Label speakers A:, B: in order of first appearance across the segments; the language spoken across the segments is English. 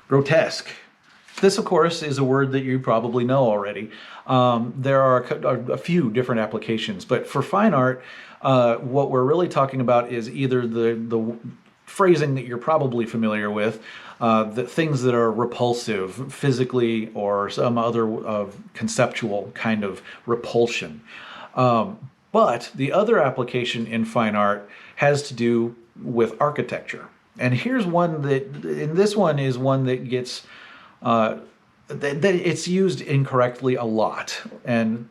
A: Grotesque. This, of course, is a word that you probably know already. There are a few different applications, but for fine art, what we're really talking about is either the phrasing that you're probably familiar with, the things that are repulsive physically or some other conceptual kind of repulsion. But the other application in fine art has to do with architecture. And here's one and this one is one that gets, that it's used incorrectly a lot. And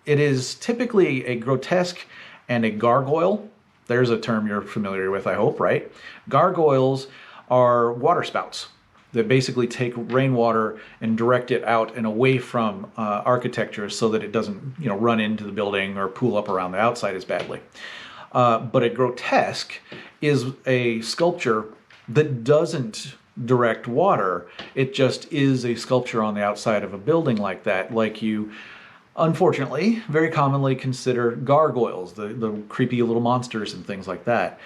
A: it is typically a grotesque and a gargoyle. There's a term you're familiar with, I hope, right? Gargoyles are water spouts that basically take rainwater and direct it out and away from architecture so that it doesn't, run into the building or pool up around the outside as badly. But a grotesque is a sculpture that doesn't direct water. It just is a sculpture on the outside of a building like that, like you unfortunately very commonly consider gargoyles, the creepy little monsters and things like that.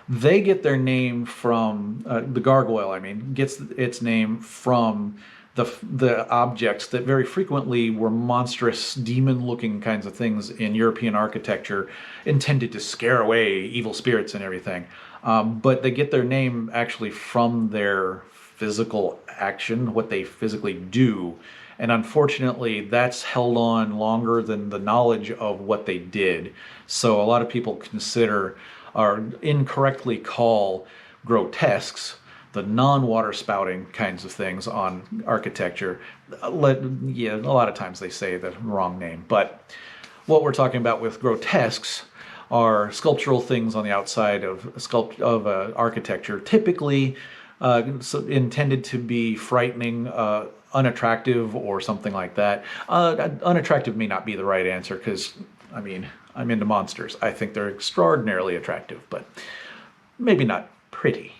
A: They get their name from, the gargoyle, I mean, gets its name from the objects that very frequently were monstrous, demon-looking kinds of things in European architecture, intended to scare away evil spirits and everything. But they get their name actually from their physical action, what they physically do. And unfortunately, that's held on longer than the knowledge of what they did. So a lot of people consider or incorrectly call grotesques the non-water spouting kinds of things on architecture. Yeah, a lot of times they say the wrong name. But what we're talking about with grotesques are sculptural things on the outside of architecture, typically intended to be frightening, unattractive, or something like that. Unattractive may not be the right answer because, I mean, I'm into monsters. I think they're extraordinarily attractive, but maybe not pretty.